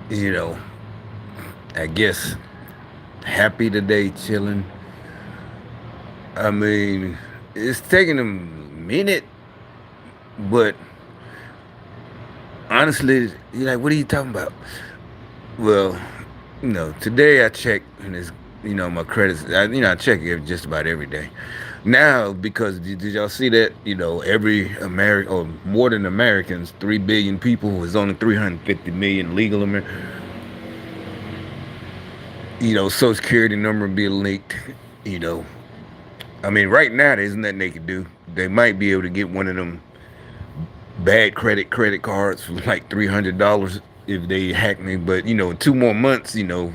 you know, I guess happy today, chilling. I mean, it's taking a minute, but honestly, you're like, what are you talking about? Well, today I check and it's, my credits. I check it just about every day now because did y'all see that? Every American or more than Americans, 3 billion people was only 350 million legal Americans. Social Security number being leaked. You know, I mean, right now there's nothing they can do. They might be able to get one of them bad credit cards for like $300 if they hack me. But in 2 more months, it'll.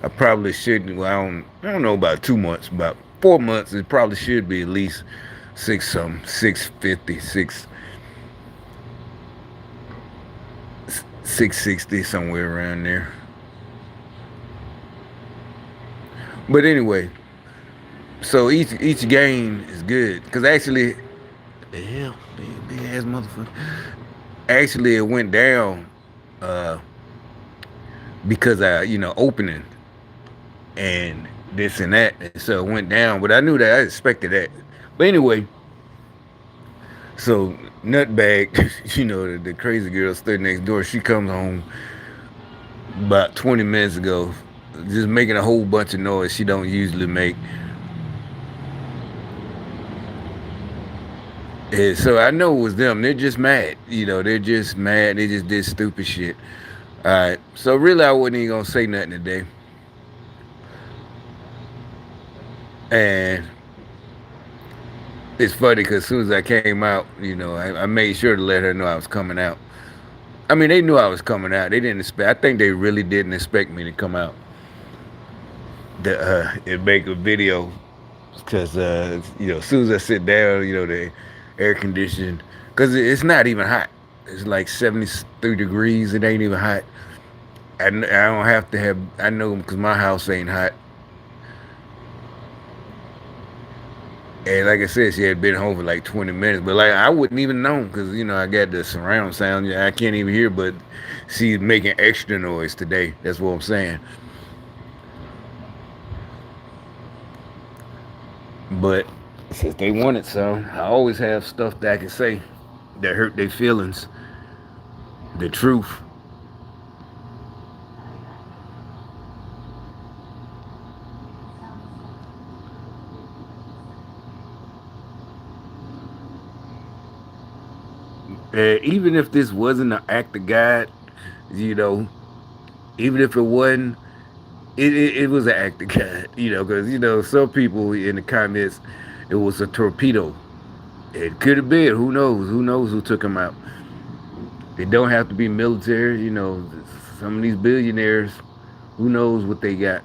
I probably shouldn't. Well, I don't know about 2 months, about 4 months. It probably should be at least 650, 660 somewhere around there. But anyway, so each game is good because actually, the hell, big ass motherfucker. Actually, it went down uh, because I opening and this and that, and so it went down. But I knew that I expected that. But anyway, so nutbag, the crazy girl stood next door. She comes home about 20 minutes ago, just making a whole bunch of noise she don't usually make. And so I know it was them. They're just mad. They're just mad. They just did stupid shit. All right. So really, I wasn't even gonna say nothing today. And it's funny because as soon as I came out, I made sure to let her know I was coming out. I mean, they knew I was coming out. They didn't expect. I think they really didn't expect me to come out and make a video because as soon as I sit down, the air conditioning because it's not even hot. It's like 73 degrees. It ain't even hot. I don't have to have. I know because my house ain't hot. And like I said, she had been home for like 20 minutes, but like I wouldn't even know because I got the surround sound. I can't even hear, but she's making extra noise today. That's what I'm saying. But since they wanted some, I always have stuff that I can say that hurt their feelings. The truth. Even if this wasn't an act of God, you know, even if it wasn't, it was an act of God, because some people in the comments, it was a torpedo. It could have been. Who knows? Who knows who took him out? They don't have to be military. Some of these billionaires, who knows what they got?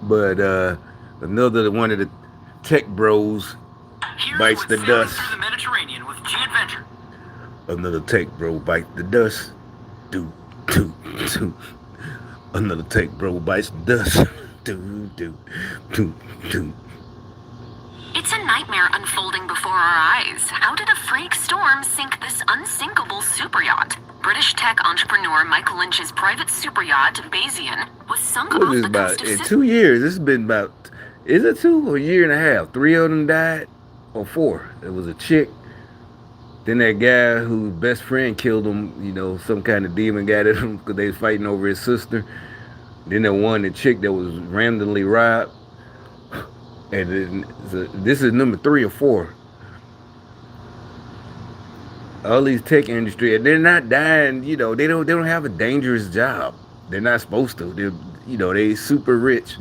But another one of the tech bros bites the dust. Through the Mediterranean with G Adventure. Another tech bro bites the dust. Do do do. Another tech bro bites the dust. Do do do do. It's a nightmare unfolding before our eyes. How did a freak storm sink this unsinkable super yacht? British tech entrepreneur Michael Lynch's private super yacht, Bayesian, was sunk What off is the about coast of in 2 years? This has been about. Is it two or a year and a half? Three of them died, or four. There was a chick. Then that guy whose best friend killed him. Some kind of demon got at him because they was fighting over his sister. Then there one the chick that was randomly robbed. And then, so this is number three or four. All these tech industry, they're not dying. They don't have a dangerous job. They're not supposed to. They super rich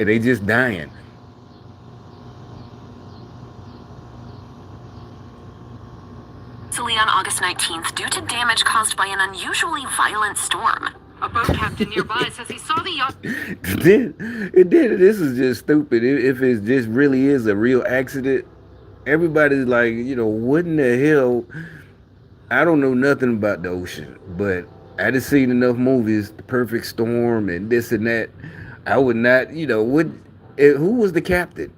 and they just dying. On August 19th due to damage caused by an unusually violent storm. A boat captain nearby says he saw the yacht. It did. This is just stupid. If it just really is a real accident, everybody's like, what in the hell? I don't know nothing about the ocean, but I just seen enough movies, The Perfect Storm and this and that. I would not, who was the captain?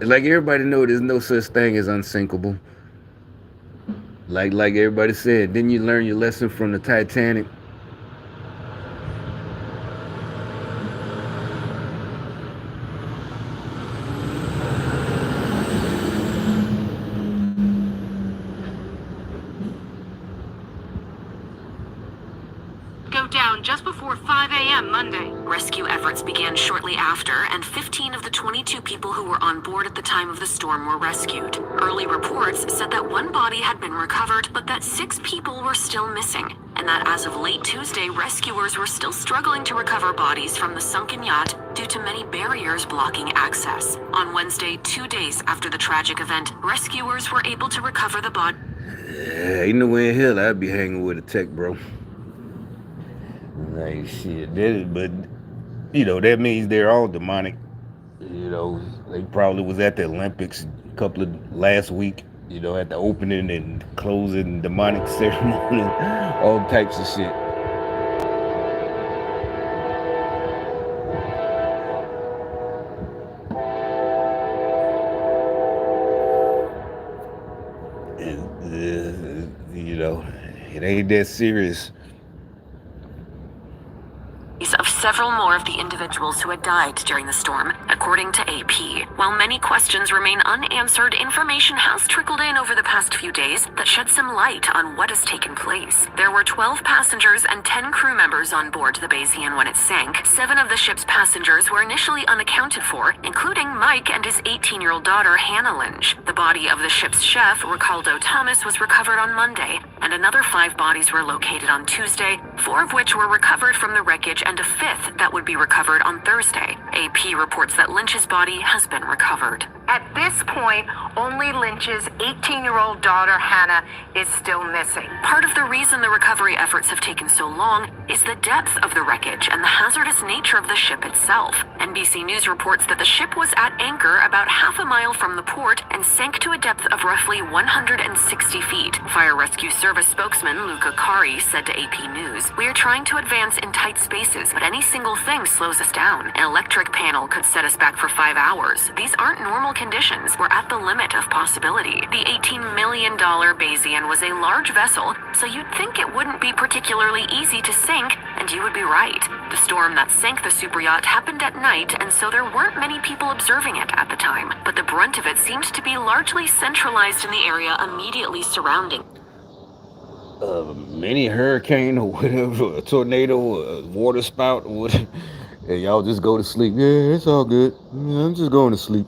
Like everybody know, there's no such thing as unsinkable. Like everybody said, didn't you learn your lesson from the Titanic? Go down just before 5 a.m. Monday. Rescue efforts began shortly after, and 15 of the 22 people who were on board at the time of the storm were rescued. Early reports said that one body had been recovered, but that 6 people were still missing, and that as of late Tuesday, rescuers were still struggling to recover bodies from the sunken yacht due to many barriers blocking access. On Wednesday, 2 days after the tragic event, rescuers were able to recover the body. Yeah, ain't no way in hell I'd be hanging with a tech, bro. Like shit, but that means they're all demonic. They probably was at the Olympics a couple of last week. At the opening and closing demonic ceremony, all types of shit. And, it ain't that serious. Of several more of the individuals who had died during the storm, according to AP. While many questions remain unanswered, information has trickled in over the past few days that shed some light on what has taken place. There were 12 passengers and 10 crew members on board the Bayesian when it sank. 7 of the ship's passengers were initially unaccounted for, including Mike and his 18-year-old daughter, Hannah Lynch. The body of the ship's chef, Ricaldo Thomas, was recovered on Monday, and another 5 bodies were located on Tuesday, 4 of which were recovered from the wreckage and a 5th that would be recovered on Thursday. AP reports that Lynch's body has been recovered. At this point, only Lynch's 18-year-old daughter, Hannah, is still missing. Part of the reason the recovery efforts have taken so long is the depth of the wreckage and the hazardous nature of the ship itself. NBC News reports that the ship was at anchor about half a mile from the port and sank to a depth of roughly 160 feet. Fire Rescue Service spokesman Luca Cari said to AP News, "We are trying to advance in tight spaces, but any single thing slows us down. An electric panel could set us back for 5 hours. These aren't normal conditions. We're at the limit of possibility." The $18 million Bayesian was a large vessel, so you'd think it wouldn't be particularly easy to sink, and you would be right. The storm that sank the superyacht happened at night, and so there weren't many people observing it at the time. But the brunt of it seemed to be largely centralized in the area immediately surrounding. Mini hurricane or whatever, a tornado, a water spout, or what? And y'all just go to sleep. Yeah, it's all good. Yeah, I'm just going to sleep.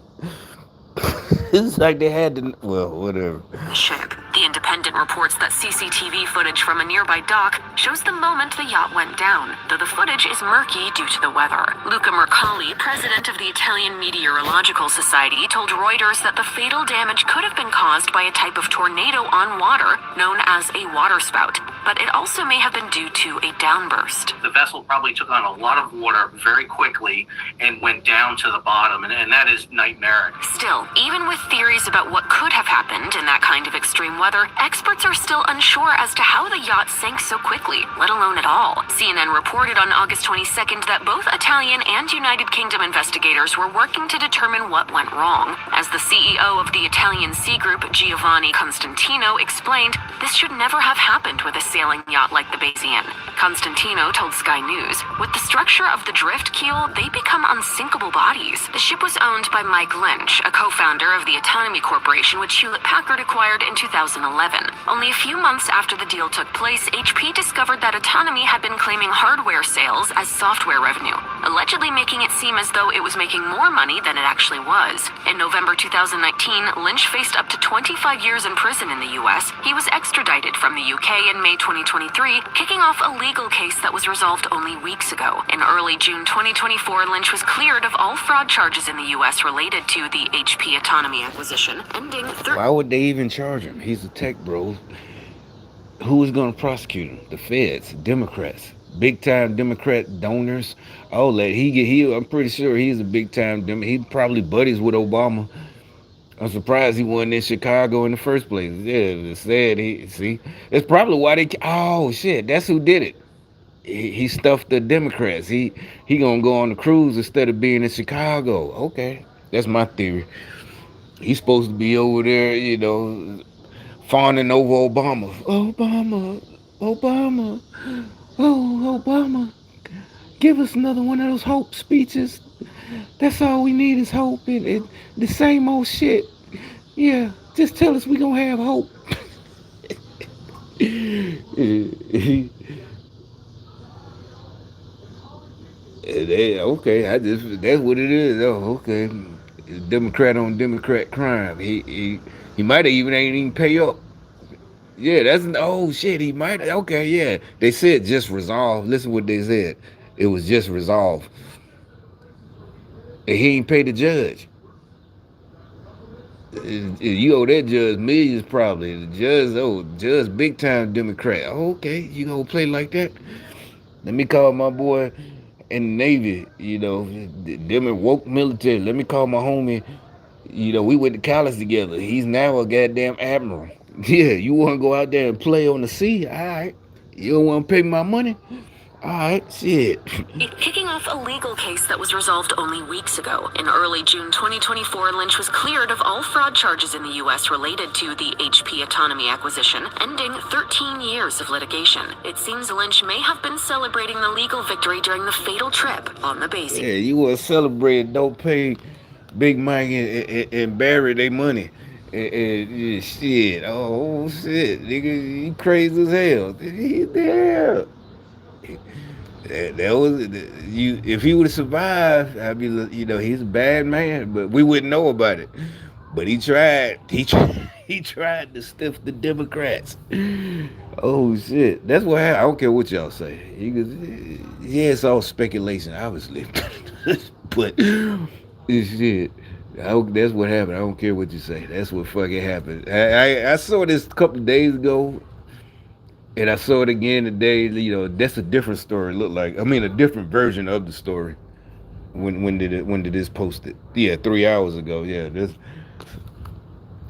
It's like they had to. Well, whatever. The ship. The Independent reports that CCTV footage from a nearby dock shows the moment the yacht went down, though the footage is murky due to the weather. Luca Mercalli, president of the Italian Meteorological Society, told Reuters that the fatal damage could have been caused by a type of tornado on water known as a waterspout, but it also may have been due to a downburst. The vessel probably took on a lot of water very quickly and went down to the bottom, and that is nightmaric. Still, even with theories about what could have happened in that kind of extreme weather, experts are still unsure as to how the yacht sank so quickly, let alone at all. CNN reported on August 22nd that both Italian and United Kingdom investigators were working to determine what went wrong. As the CEO of the Italian Sea Group, Giovanni Constantino, explained, this should never have happened with a sailing yacht like the Bayesian. Constantino told Sky News, with the structure of the drift keel, they become unsinkable bodies. The ship was owned by Mike Lynch, a co-founder of the Autonomy Corporation, which Hewlett-Packard acquired in 2011. Only a few months after the deal took place, HP discovered that Autonomy had been claiming hardware sales as software revenue, allegedly making it seem as though it was making more money than it actually was. In November 2019, Lynch faced up to 25 years in prison in the US. He was extradited from the UK in May 2023, kicking off a legal case that was resolved only weeks ago. In early June 2024, Lynch was cleared of all fraud charges in the US related to the HP Autonomy acquisition, ending Why would they even charge him? He's a tech bro. Who is going to prosecute him? The feds, Democrats, big time Democrat donors. Oh, I'm pretty sure he's a big time He probably buddies with Obama. I'm surprised he wasn't in Chicago in the first place. Yeah, it said That's probably why they. Oh shit, that's who did it. He stuffed the Democrats. He gonna go on the cruise instead of being in Chicago. Okay, that's my theory. He's supposed to be over there, fawning over Obama. Obama, Obama, oh, Obama, give us another one of those hope speeches. That's all we need is hope and the same old shit. Yeah, just tell us we gonna have hope. Okay, I just that's what it is. Oh, okay. Democrat on Democrat crime. He might have even ain't even pay up. Yeah, that's oh shit. He might. Okay, yeah. They said just resolve. Listen what they said. It was just resolve, and he ain't pay the judge. You owe that judge millions probably. The judge, judge, big time Democrat. Oh, okay, you gonna play like that? Let me call my boy in the Navy. Them in woke military. Let me call my homie. We went to college together. He's now a goddamn admiral. Yeah, you want to go out there and play on the sea? All right. You don't want to pay my money? All right, shit. Kicking off a legal case that was resolved only weeks ago. In early June 2024, Lynch was cleared of all fraud charges in the U.S. related to the HP Autonomy acquisition, ending 13 years of litigation. It seems Lynch may have been celebrating the legal victory during the fatal trip on the base. Yeah, you want to celebrate? Don't pay Big Mike and Barry their money. And shit, oh shit, nigga, you crazy as hell. He there. That was you. If he would have survived, I'd be, he's a bad man, but we wouldn't know about it. But he tried. He tried. He tried to stiff the Democrats. Oh shit, that's what happened. I don't care what y'all say. He goes, yeah, it's all speculation, obviously, but shit. That's what happened. I don't care what you say. That's what fucking happened. I saw this a couple of days ago. And I saw it again today. That's a different story. Look like a different version of the story. When did this post it? Yeah, 3 hours ago. Yeah, this.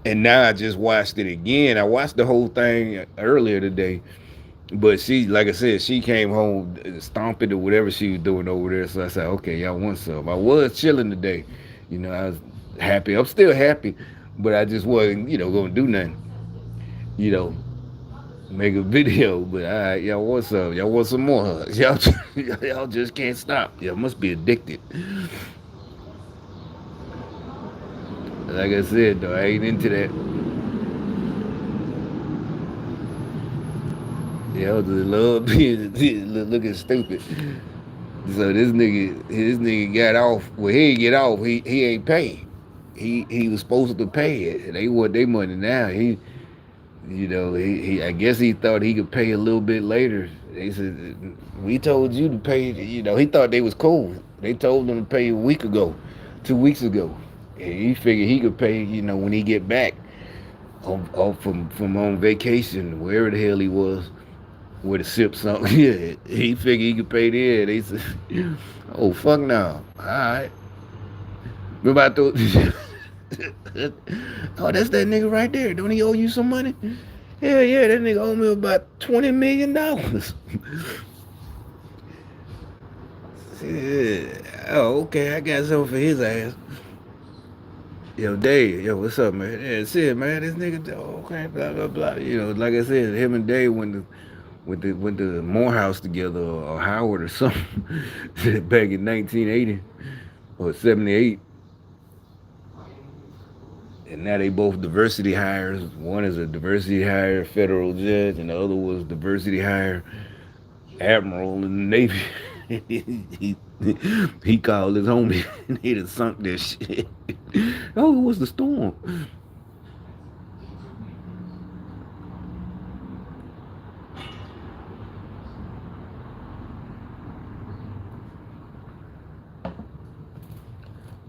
And now I just watched it again. I watched the whole thing earlier today, but she, like I said, she came home stomping or whatever she was doing over there. So I said, okay, y'all want some? I was chilling today. I was happy. I'm still happy, but I just wasn't, gonna do nothing. You know, make a video, but all right, y'all want some? Y'all want some more hugs? Y'all just can't stop. Y'all must be addicted. Like I said, though, I ain't into that. Y'all just love being looking stupid. So this nigga got off. Well, he ain't get off. He ain't pay. He was supposed to pay it. They want their money now. He I guess he thought he could pay a little bit later. They said, we told you to pay. He thought they was cool. They told him to pay a week ago, 2 weeks ago. And he figured he could pay, when he get back from on vacation, wherever the hell he was, with a sip something. Yeah, he figured he could pay there. They said, oh, fuck no. All right. Remember I thought, oh, that's that nigga right there. Don't he owe you some money? Hell yeah, that nigga owe me about $20 million. Yeah. Oh, okay, I got something for his ass. Yo, Dave, yo, what's up, man? Yeah, that's it, man. This nigga, oh, okay, blah blah blah. Like I said, him and Dave went to Morehouse together or Howard or something back in 1980 or 78. And now they both diversity hires. One is a diversity hire federal judge, and the other was diversity hire admiral in the Navy. he called his homie and he done sunk this shit. Oh, it was the storm.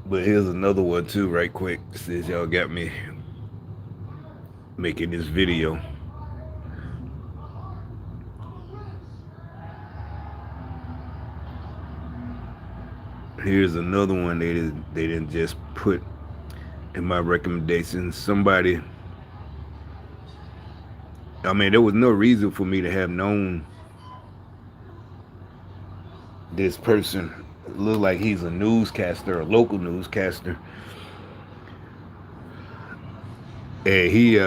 But here's another one too, right quick, since y'all got me making this video. Here's another one they didn't just put in my recommendations. Somebody, there was no reason for me to have known this person. It looked like he's a newscaster, a local newscaster. And he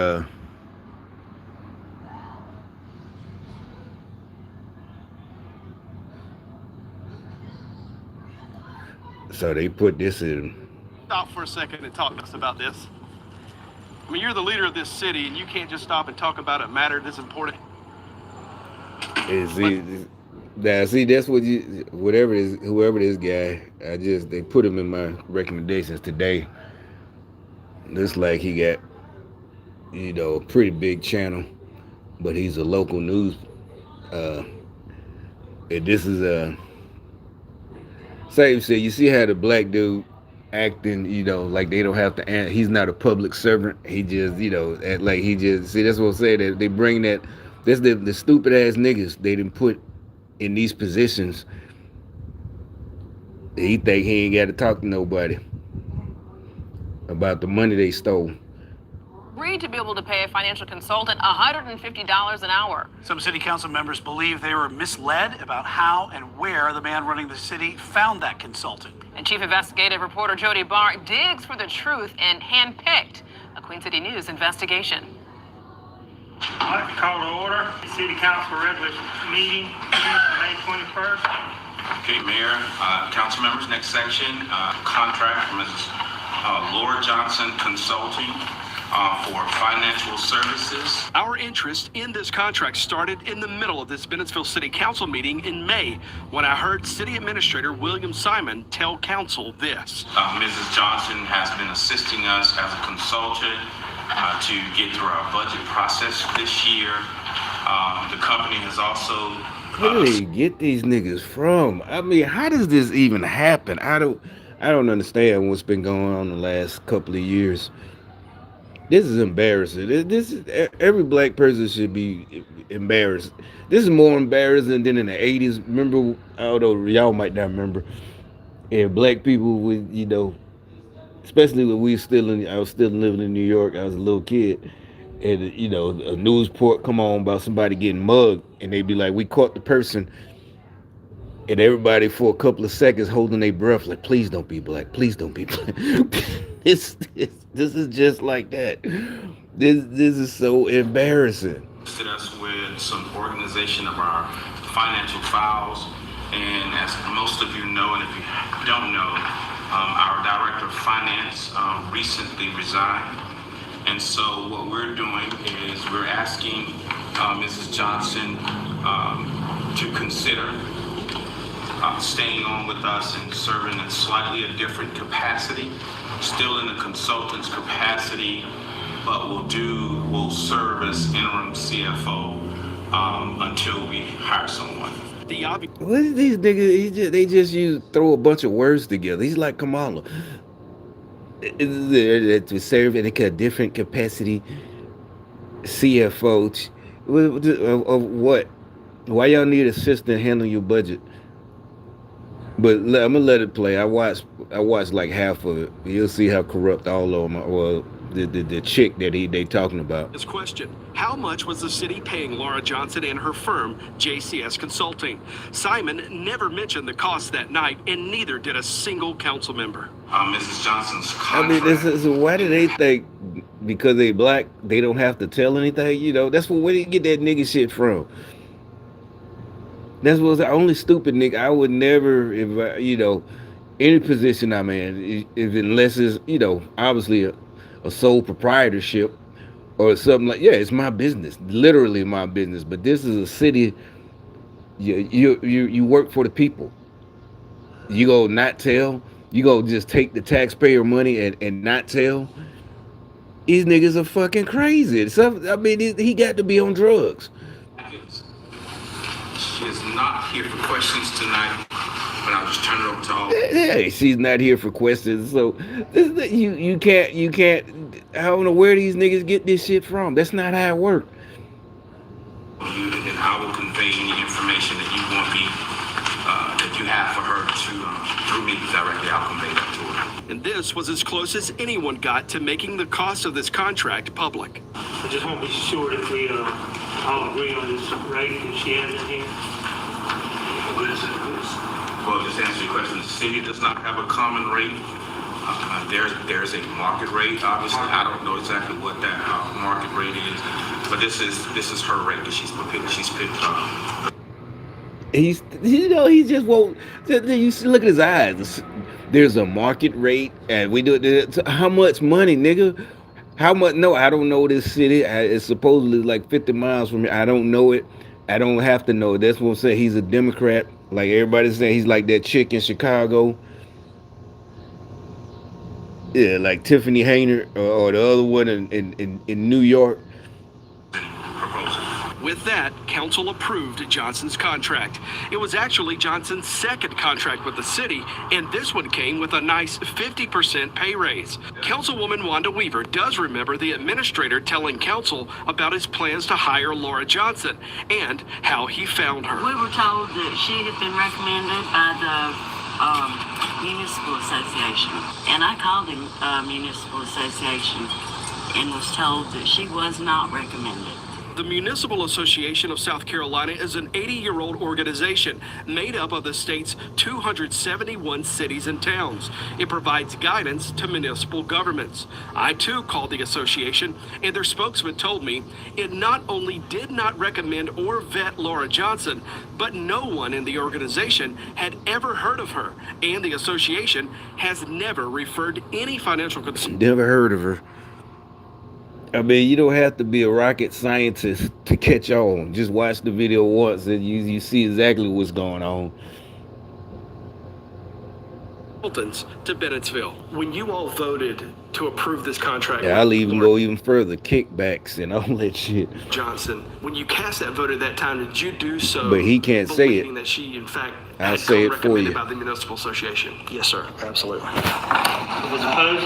so they put this in. Stop for a second and talk to us about this. I mean, you're the leader of this city, and you can't just stop and talk about a matter this important. And see, that's what you, whatever it is, whoever this guy, they put him in my recommendations today. Looks like he got, a pretty big channel, but he's a local news. Uh, and this is same shit. You see how the black dude acting, like they don't have to. He's not a public servant. He just, like he just see. That's what I'm saying. That they bring that. That's the stupid ass niggas they didn't put in these positions. He think he ain't got to talk to nobody about the money they stole. Agreed to be able to pay a financial consultant $150 an hour. Some city council members believe they were misled about how and where the man running the city found that consultant. And Chief Investigative Reporter Jody Barr digs for the truth and handpicked a Queen City News investigation. I'd like to call to order the City Council regular meeting May 21st. Okay, Mayor, council members, next section, contract from Mrs. Laura Johnson Consulting for financial services. Our interest in this contract started in the middle of this Bennettsville City Council meeting in May when I heard City Administrator William Simon tell council this. Mrs. Johnson has been assisting us as a consultant to get through our budget process this year. The company has also... Where do they get these niggas from? I mean, how does this even happen? I don't understand what's been going on the last couple of years. This is embarrassing. This is, every black person should be embarrassed. This is more embarrassing than in the 80s. Remember, although y'all might not remember, and black people would, especially when I was still living in New York. I was a little kid, and a news report come on about somebody getting mugged, and they'd be like, "We caught the person," and everybody for a couple of seconds holding their breath, like, "Please don't be black. Please don't be black." This is just like that. This is so embarrassing. Assisted us with some organization of our financial files, and as most of you know, and if you don't know, our director of finance recently resigned. And so what we're doing is we're asking Mrs. Johnson to consider staying on with us and serving in slightly a different capacity, still in a consultant's capacity, but we'll serve as interim CFO until we hire someone. What is these niggas? They just throw a bunch of words together. He's like Kamala. To serve in a different capacity, CFO of what? Why y'all need assistant handling your budget? But I'm gonna let it play. I watched like half of it. You'll see how corrupt all of them are. Well, the chick that they talking about. This question: how much was the city paying Laura Johnson and her firm, JCS Consulting? Simon never mentioned the cost that night, and neither did a single council member. Mrs. Johnson's contract. I mean, this is, why do they think because they black they don't have to tell anything? That's where they get that nigga shit from. That was the only stupid nigga. I would never, if any position I'm in, if unless it's, obviously a sole proprietorship or something like, yeah, it's my business, literally my business. But this is a city. You work for the people. You go not tell. You go just take the taxpayer money and not tell. These niggas are fucking crazy. I mean, he got to be on drugs. She is not here for questions tonight, but I'll just turn it over to all. Hey, she's not here for questions, so you can't. I don't know where these niggas get this shit from. That's not how it works. And I will convey any information that you want me, that you have for her through me directly. I'll convey that to her. And this was as close as anyone got to making the cost of this contract public. I just want to be sure that we all agree on this rate that she has in here. Well, just to answer your question, the city does not have a common rate. There's a market rate. Obviously, I don't know exactly what that market rate is, but this is her rate that she's picked up. He just won't. You look at his eyes. There's a market rate, and we do it. How much money, nigga? How much? No, I don't know this city. It's supposedly like 50 miles from here. I don't know it. I don't have to know it. That's what I'm saying. He's a Democrat. Like everybody's saying, he's like that chick in Chicago. Yeah, like Tiffany Hayner or the other one in New York. With that, council approved Johnson's contract. It was actually Johnson's second contract with the city, and this one came with a nice 50% pay raise. Councilwoman Wanda Weaver does remember the administrator telling council about his plans to hire Laura Johnson and how he found her. We were told that she had been recommended by the municipal association, and I called the municipal association and was told that she was not recommended. The Municipal Association of South Carolina is an 80-year-old organization made up of the state's 271 cities and towns. It provides guidance to municipal governments. I too called the association, and their spokesman told me it not only did not recommend or vet Laura Johnson, but no one in the organization had ever heard of her, and the association has never referred any financial concern. Never heard of her. I mean, you don't have to be a rocket scientist to catch on. Just watch the video once and you see exactly what's going on. To Bennettsville. When you all voted to approve this contract, Yeah, I'll even go even further, kickbacks and all that shit. Johnson, when you cast that vote at that time, did you do so? But he can't say it. That she, in fact, I'll say it for you. By the municipal association. Yes, sir. Absolutely. Was opposed?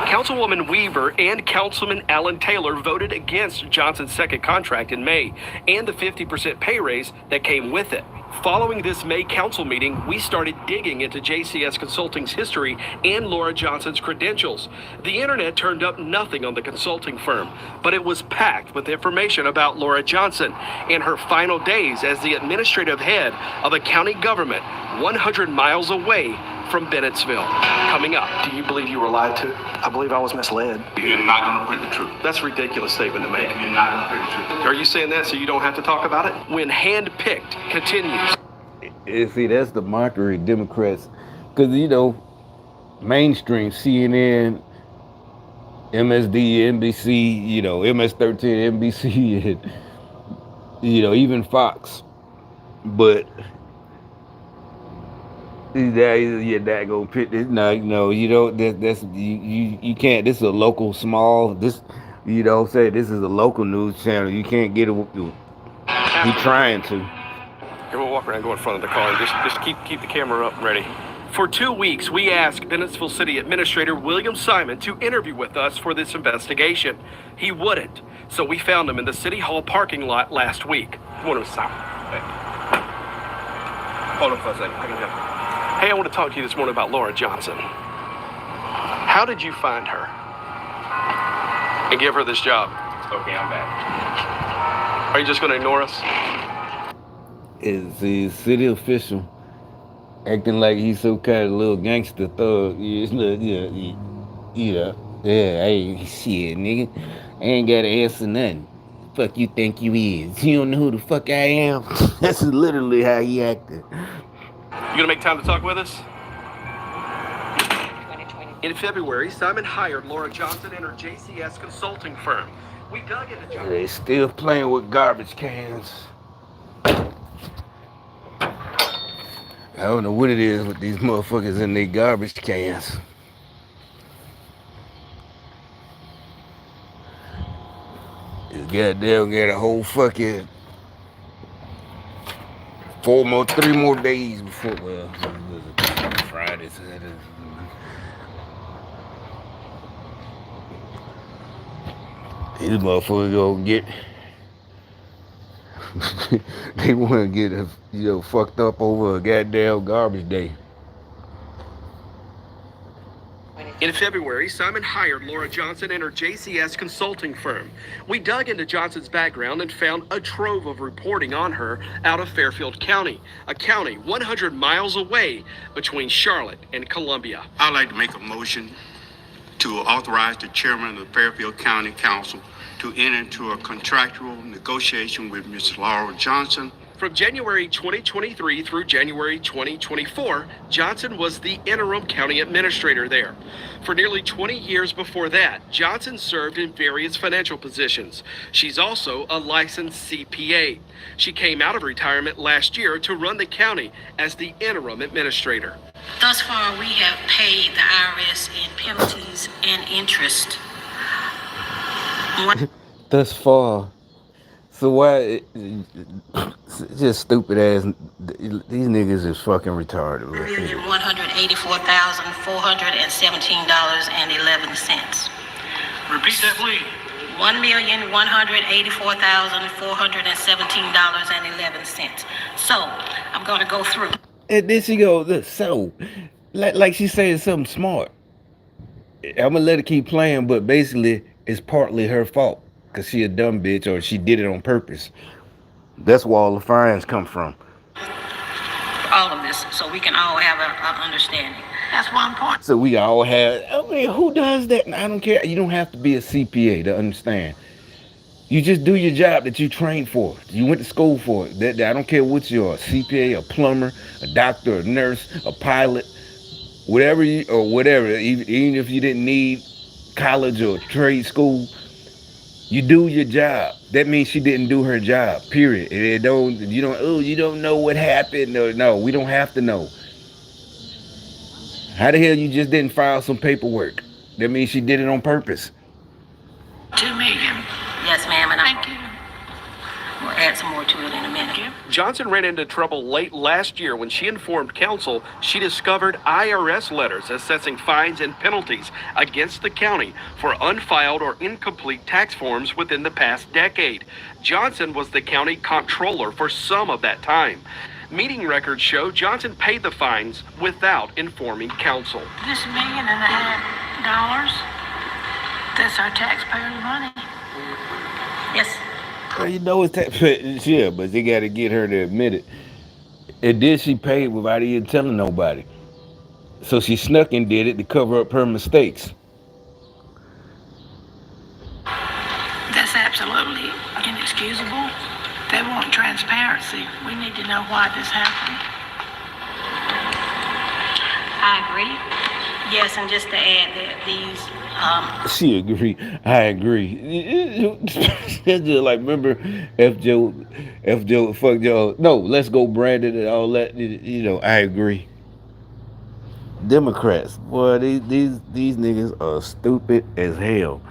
Councilwoman Weaver and Councilman Alan Taylor voted against Johnson's second contract in May and the 50% pay raise that came with it. Following this May council meeting, we started digging into JCS Consulting's history and Laura Johnson's credentials. The internet turned up nothing on the consulting firm, but it was packed with information about Laura Johnson and her final days as the administrative head of a county government 100 miles away from Bennettsville. Coming up. Do you believe you were lied to? I believe I was misled. You're not going to print the truth. That's a ridiculous statement to make. You're not going to print the truth. Are you saying that so you don't have to talk about it? When Handpicked continues. See, that's the mockery Democrats. Because, mainstream CNN, MSD, NBC, MS13, NBC, and, even Fox. But you're not gonna pick this. No, you don't. That's you can't. This is a local small. This, say this is a local news channel. You can't get it. He's trying to. Here, we'll walk around, go in front of the car, and just keep the camera up and ready. For 2 weeks, we asked Bennettsville City Administrator William Simon to interview with us for this investigation. He wouldn't, so we found him in the City Hall parking lot last week. Good morning, Mr. Simon. Hey. Hold on for a second. I can help you. Hey, I want to talk to you this morning about Laura Johnson. How did you find her and give her this job? Okay, I'm back. Are you just going to ignore us? Is the city official acting like he's some kind of little gangster thug? Hey, shit, nigga. I ain't got to answer nothing. Fuck you think you is? You don't know who the fuck I am? That's literally how he acted. You gonna make time to talk with us? In February, Simon hired Laura Johnson and her JCS consulting firm. We dug into Johnson. They still playing with garbage cans. I don't know what it is with these motherfuckers in their garbage cans. This goddamn got a whole fucking 3 more days before, well, Friday, Saturday. These motherfuckers gonna get, they wanna get, fucked up over a goddamn garbage day. In February, Simon hired Laura Johnson and her JCS consulting firm. We dug into Johnson's background and found a trove of reporting on her out of Fairfield County, a county 100 miles away between Charlotte and Columbia. I'd like to make a motion to authorize the chairman of the Fairfield County Council to enter into a contractual negotiation with Ms. Laura Johnson. From January 2023 through January 2024, Johnson was the interim county administrator there. For nearly 20 years before that, Johnson served in various financial positions. She's also a licensed CPA. She came out of retirement last year to run the county as the interim administrator. Thus far, we have paid the IRS in penalties and interest. Thus far. So why, just stupid ass, these niggas is fucking retarded. $1,184,417.11. Repeat that, please. $1,184,417.11. So, I'm going to go through. And then she goes, so, like she saying something smart. I'm gonna let her keep playing, but basically, it's partly her fault. Because she a dumb bitch or she did it on purpose. That's where all the fines come from. All of this, so we can all have an understanding. That's one point. So we all have, I mean, who does that? I don't care. You don't have to be a CPA to understand. You just do your job that you trained for. You went to school for it. I don't care what you are, a CPA, a plumber, a doctor, a nurse, a pilot, whatever even if you didn't need college or trade school, you do your job. That means she didn't do her job. Period. You don't know what happened. No, we don't have to know. How the hell you just didn't file some paperwork? That means she did it on purpose. $2 million. Yes, ma'am, and thank you. We'll add some more to it in a minute. Johnson ran into trouble late last year when she informed council she discovered IRS letters assessing fines and penalties against the county for unfiled or incomplete tax forms within the past decade. Johnson was the county comptroller for some of that time. Meeting records show Johnson paid the fines without informing council. This $1.5 million, that's our taxpayers' money. Yes. Well, you know it's taxpayers, yeah, but they got to get her to admit it. And then she paid without even telling nobody. So she snuck and did it to cover up her mistakes. That's absolutely inexcusable. They want transparency. We need to know why this happened. I agree. Yes, and just to add that these She agree. I agree. It's just like, remember F Joe, fuck Joe. No, let's go Brandon and all that. I agree. Democrats, boy, these niggas are stupid as hell.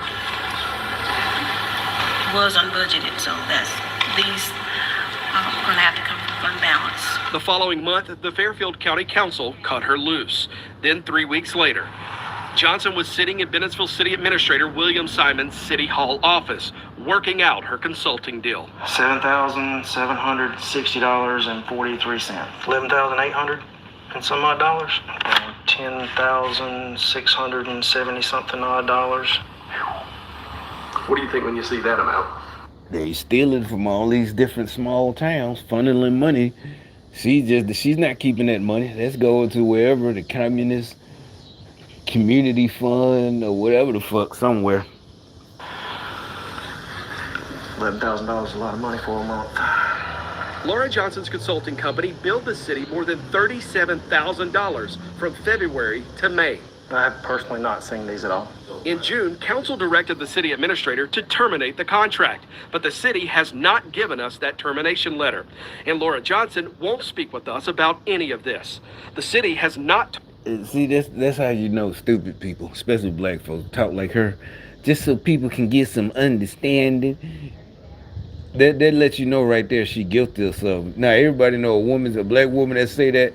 Was unbudgeted, so these are going to have to come from fund balance. The following month, the Fairfield County Council cut her loose. Then 3 weeks later, Johnson was sitting in Bennettsville City Administrator William Simon's City Hall office, working out her consulting deal. $7,760.43. $11,800 and some odd dollars. $10,670 something odd dollars. What do you think when you see that amount? They stealing from all these different small towns, funneling money. She's not keeping that money. That's going to wherever, the communist community fund or whatever the fuck, somewhere. $11,000 is a lot of money for a month. Laura Johnson's consulting company billed the city more than $37,000 from February to May. I have personally not seen these at all. In June, council directed the city administrator to terminate the contract, but the city has not given us that termination letter. And Laura Johnson won't speak with us about any of this. The city has not. See, that's how you know stupid people, especially black folks, talk like her, just so people can get some understanding. That lets you know right there she guilty of something. Now everybody know a black woman that say that,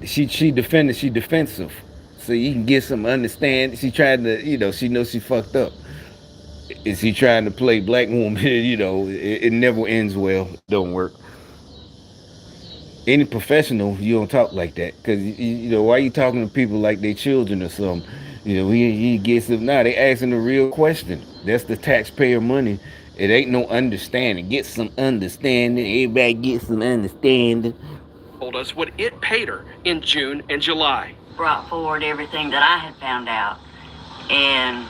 she defensive. So you can get some understanding. She trying to, she knows she fucked up. Is she trying to play black woman? It never ends well. Don't work. Any professional, you don't talk like that. Because, why are you talking to people like they children or something? You know, he gets them now. They asking the real question. That's the taxpayer money. It ain't no understanding. Get some understanding. Everybody get some understanding. Told us what it paid her in June and July. Brought forward everything that I had found out and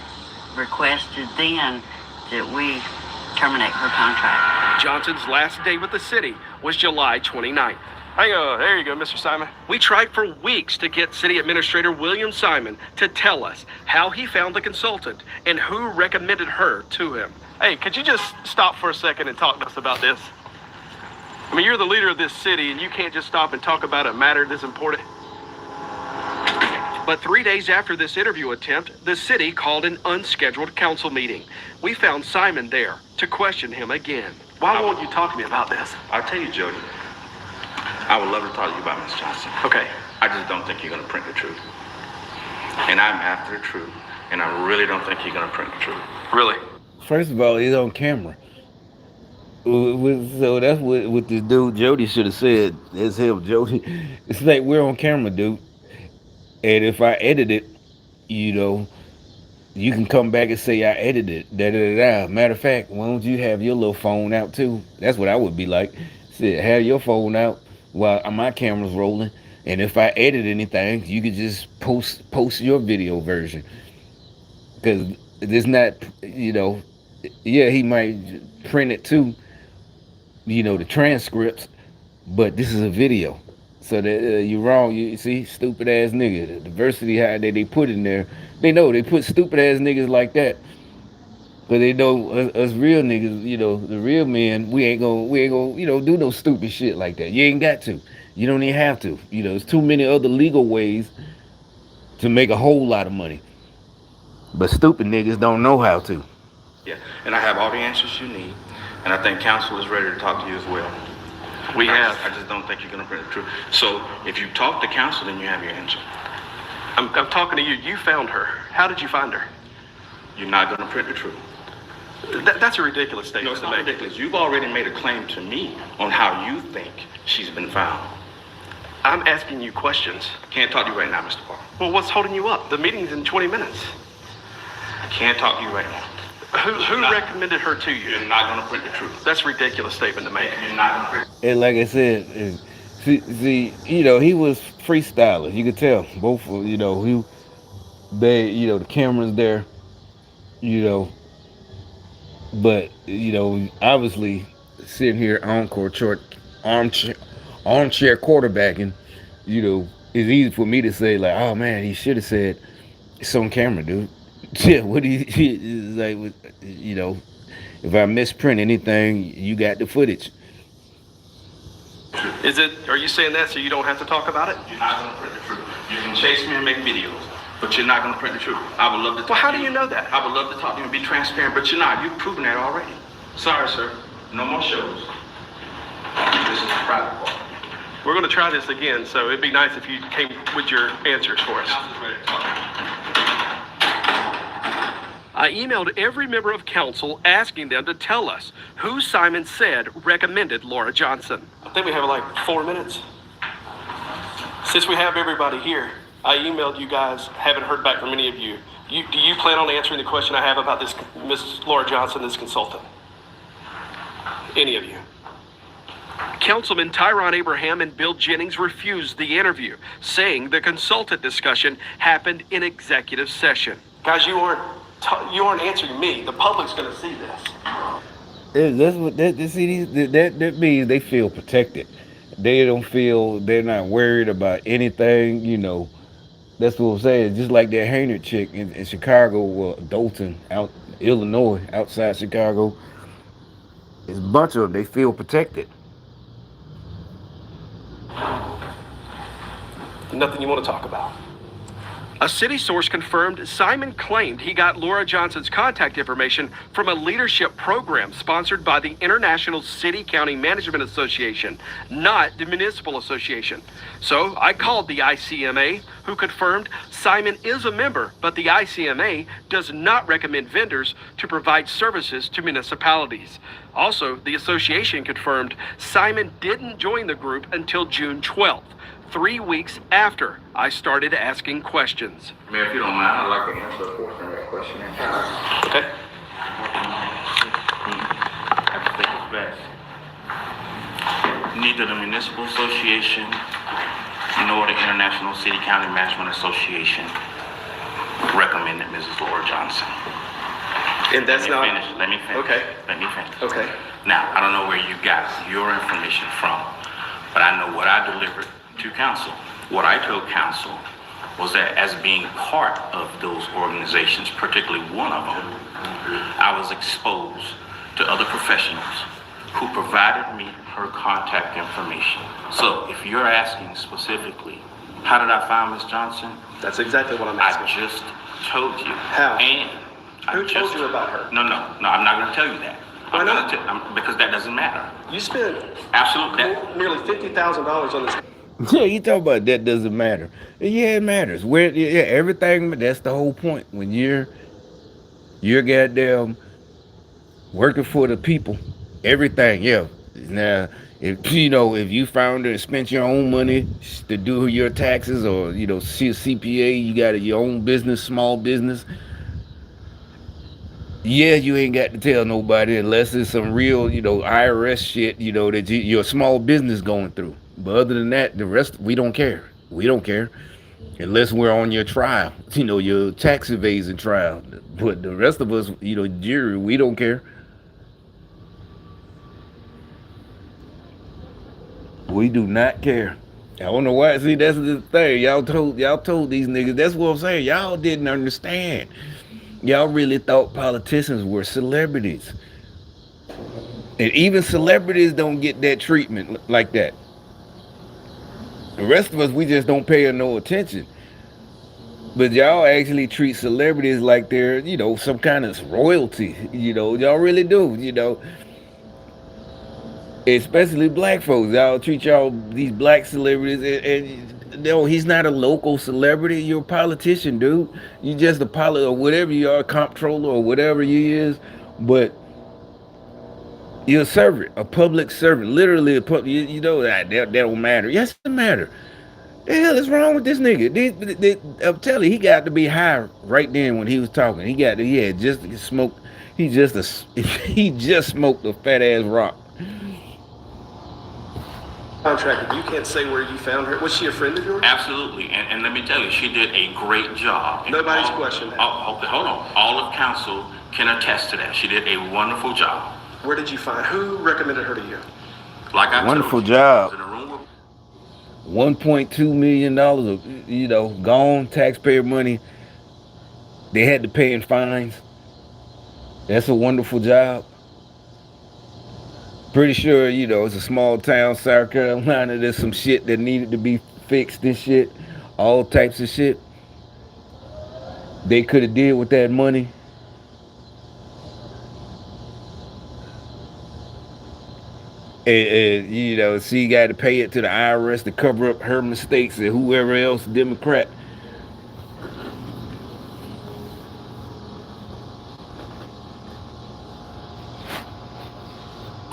requested then that we terminate her contract. Johnson's last day with the city was July 29th. There you go, Mr. Simon. We tried for weeks to get City Administrator William Simon to tell us how he found the consultant and who recommended her to him. Hey, could you just stop for a second and talk to us about this? I mean, you're the leader of this city, and you can't just stop and talk about a matter this important. But 3 days after this interview attempt, the city called an unscheduled council meeting. We found Simon there to question him again. Why won't you talk to me about this? I'll tell you, Jody. I would love to talk to you about Miss Johnson. Okay. I just don't think you're going to print the truth. And I'm after the truth. And I really don't think you're going to print the truth. Really? First of all, he's on camera. So that's what this dude Jody should have said. It's him, Jody. It's like, we're on camera, dude. And if I edit it, you know, you can come back and say I edited it. Da da da da. Matter of fact, why don't you have your little phone out too? That's what I would be like. Said, have your phone out while my camera's rolling. And if I edit anything, you could just post your video version. Because there's not, you know, yeah, he might print it too, you know, the transcripts, but this is a video. So that you're wrong. You see, stupid ass nigga. The diversity how they put in there. They know they put stupid ass niggas like that. But they know us real niggas, you know, the real men, we ain't gonna, you know, do no stupid shit like that. You ain't got to. You don't even have to. You know, there's too many other legal ways to make a whole lot of money. But stupid niggas don't know how to. Yeah, and I have all the answers you need. And I think council is ready to talk to you as well. I just don't think you're going to print the truth. So if you talk to council, then you have your answer. I'm talking to you. You found her. How did you find her? You're not going to print the truth. That's a ridiculous statement. No, it's not ridiculous. You've already made a claim to me on how you think she's been found. I'm asking you questions. I can't talk to you right now, Mr. Parker. Well, what's holding you up? The meeting's in 20 minutes. I can't talk to you right now. Who recommended her to you? You're not going to print the truth. That's a ridiculous statement to make. You're not going to print And like I said, see, you know, he was freestyling. You could tell both, you know, you know, the camera's there, you know, but you know, obviously sitting here armchair quarterbacking, you know, it's easy for me to say like, oh man, he should have said it's on camera, dude. Yeah, what do you like? You know, if I misprint anything, you got the footage. Are you saying that so you don't have to talk about it? You're not going to print the truth. You can chase me and make videos, but you're not going to print the truth. I would love to talk Well, how to do you know that? I would love to talk to you and be transparent, but you're not. You've proven that already. Sorry, sir. No more shows. This is a private part. We're going to try this again, so it'd be nice if you came with your answers for us. Council's ready to talk. I emailed every member of council asking them to tell us who Simon said recommended Laura Johnson. I think we have like 4 minutes. Since we have everybody here, I emailed you guys, haven't heard back from any of you. Do you plan on answering the question I have about this Miss Laura Johnson, this consultant? Any of you? Councilman Tyron Abraham and Bill Jennings refused the interview, saying the consultant discussion happened in executive session. Guys, you aren't answering me. The public's going to see this. That's what that means. They feel protected. They don't feel, they're not worried about anything. You know, that's what I'm saying. Just like that Hainer chick in Chicago, well, Dalton, out Illinois, outside Chicago. There's a bunch of them. They feel protected. Nothing you want to talk about. A city source confirmed Simon claimed he got Laura Johnson's contact information from a leadership program sponsored by the International City County Management Association, not the Municipal Association. So I called the ICMA, who confirmed Simon is a member, but the ICMA does not recommend vendors to provide services to municipalities. Also, the association confirmed Simon didn't join the group until June 12th. 3 weeks after I started asking questions. Mayor, if you don't mind, I'd like to answer a portion of that question. Okay. I just think it's best. Neither the Municipal Association nor the International City County Management Association recommended Mrs. Laura Johnson. And that's not... Let me finish. Okay. Let me finish. Okay. Now, I don't know where you got your information from, but I know what I delivered to council. What I told council was that as being part of those organizations, particularly one of them, I was exposed to other professionals who provided me her contact information. So if you're asking specifically, how did I find Ms. Johnson? That's exactly what I'm asking. I just told you. How? And Who told you about her? No, I'm not going to tell you that. Why not? Because that doesn't matter. You spent Absolutely. nearly $50,000 on this. Yeah, you talk about that doesn't matter. Yeah, it matters. Where everything. That's the whole point. When you're goddamn working for the people, everything. Yeah. Now, if you found it and spent your own money to do your taxes, or CPA, you got your own business, small business. Yeah, you ain't got to tell nobody unless it's some real, IRS shit, that your small business going through. But other than that, the rest, we don't care. We don't care. Unless we're on your trial, your tax evasion trial. But the rest of us, jury, we don't care. We do not care. I don't know why. See, that's the thing. Y'all told these niggas. That's what I'm saying. Y'all didn't understand. Y'all really thought politicians were celebrities. And even celebrities don't get that treatment like that. The rest of us, we just don't pay no attention. But y'all actually treat celebrities like they're, some kind of royalty. Y'all really do, Especially black folks. Y'all treat these black celebrities, and no, he's not a local celebrity. You're a politician, dude. You just a pilot or whatever you are, comptroller or whatever you is, but you're a servant, a public servant, literally a public. That don't matter. Yes, it matter. The hell is wrong with this nigga? I'm telling you, he got to be high right then when he was talking. He had just smoked. He just smoked a fat ass rock. Contracted. You can't say where you found her. Was she a friend of yours? Absolutely. And let me tell you, she did a great job. Nobody's questioned that. Hold on. All of council can attest to that. She did a wonderful job. Where did you find? Who recommended her to you? Like I wonderful told you, job. I was in a room with $1.2 million of, gone taxpayer money. They had to pay in fines. That's a wonderful job. Pretty sure, it's a small town, South Carolina. There's some shit that needed to be fixed and shit. All types of shit. They could have did with that money. And she got to pay it to the IRS to cover up her mistakes and whoever else, Democrat.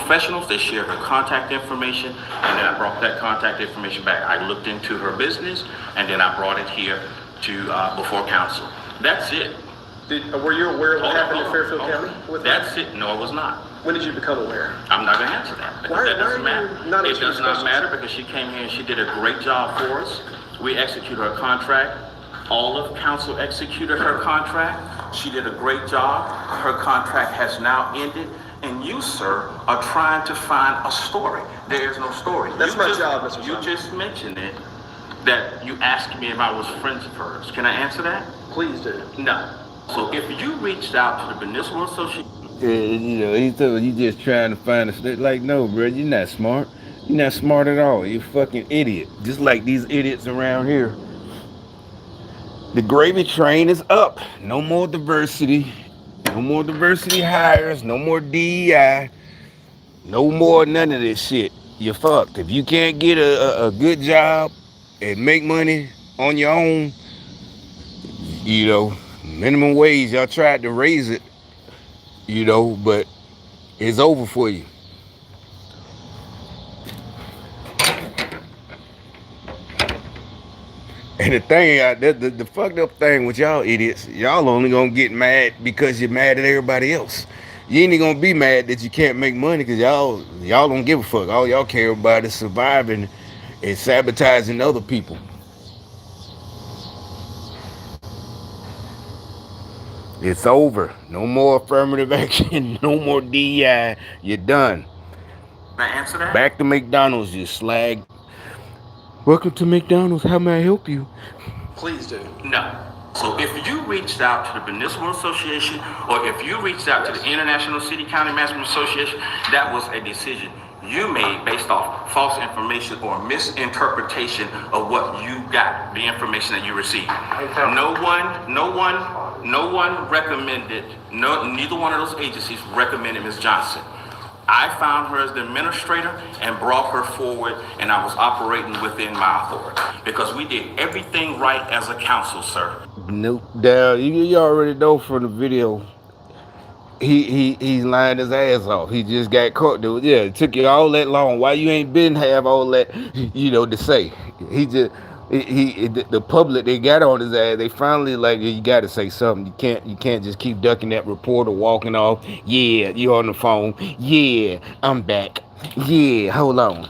professionals. They shared her contact information, and then I brought that contact information back. I looked into her business, and then I brought it here to before council. That's it. Were you aware of what happened in Fairfield County with her? That's it. No, I was not. When did you become aware? I'm not going to answer that. Because that doesn't matter. It does not matter because she came here and she did a great job for us. We executed her contract. All of council executed her contract. She did a great job. Her contract has now ended. And you, sir, are trying to find a story. There is no story. That's my job, Mr. You just mentioned it, that you asked me if I was friends of hers. Can I answer that? Please do. No. So if you reached out to the Municipal Association... he told you just trying to find a story. Like, no, bro, you're not smart. You're not smart at all. You're a fucking idiot. Just like these idiots around here. The gravy train is up. No more diversity. No more diversity hires. No more DEI. No more none of this shit. You're fucked. If you can't get a good job and make money on your own, minimum wage, y'all tried to raise it, but it's over for you. And the thing, the fucked up thing with y'all idiots, y'all only gonna get mad because you're mad at everybody else. You ain't gonna be mad that you can't make money because y'all don't give a fuck. All y'all care about is surviving and sabotaging other people. It's over. No more affirmative action. No more DEI. You're done. Can I answer that? Back to McDonald's, you slag. Welcome to McDonald's. How may I help you? Please do. No. So if you reached out to the Municipal Association or if you reached out to the International City County Management Association, that was a decision you made based off false information or misinterpretation of what you got, the information that you received. No one recommended, neither one of those agencies recommended Ms. Johnson. I found her as the administrator and brought her forward, and I was operating within my authority because we did everything right as a council, sir. Nope. Dad, you already know from the video. He's lying his ass off. He just got caught, dude. Yeah, it took you all that long. Why you ain't been have all that, to say? He just the public, they got on his ass. They finally like, you got to say something. You can't just keep ducking that reporter walking off. Yeah, you on the phone. Yeah, I'm back. Yeah, hold on.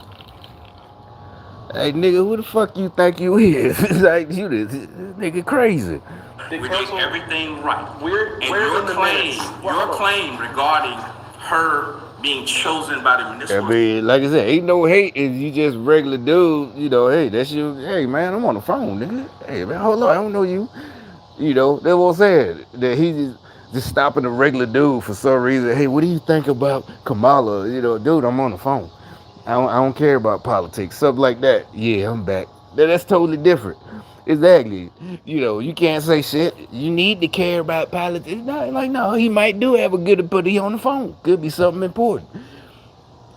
Hey nigga, who the fuck you think you is? Like this nigga crazy. We did everything right. Where's Your claim regarding her being chosen by the I municipal. mean, like I said, ain't no hate if you just regular dude, hey, that's you. Hey man, I'm on the phone, nigga. Hey man, hold on, I don't know you. That's what I'm saying. That he just stopping a regular dude for some reason. Hey, what do you think about Kamala? Dude, I'm on the phone. I don't care about politics, stuff like that. Yeah, I'm back. That's totally different. Exactly. You can't say shit. You need to care about politics. Not like no, he might do have a good, but he on the phone. Could be something important,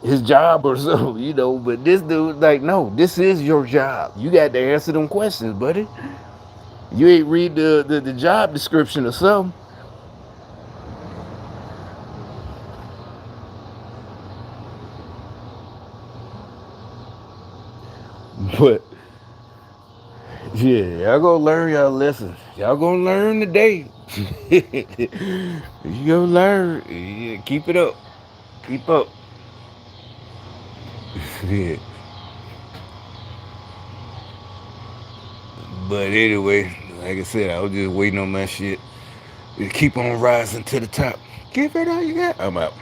his job or so. But this dude, like, no, this is your job. You got to answer them questions, buddy. You ain't read the job description or something. But yeah, y'all gonna learn y'all lessons. Y'all gonna learn today. You gonna learn. Yeah, keep it up. Keep up. Yeah. But anyway, like I said, I was just waiting on my shit. Keep on rising to the top. Give it all you got. I'm out.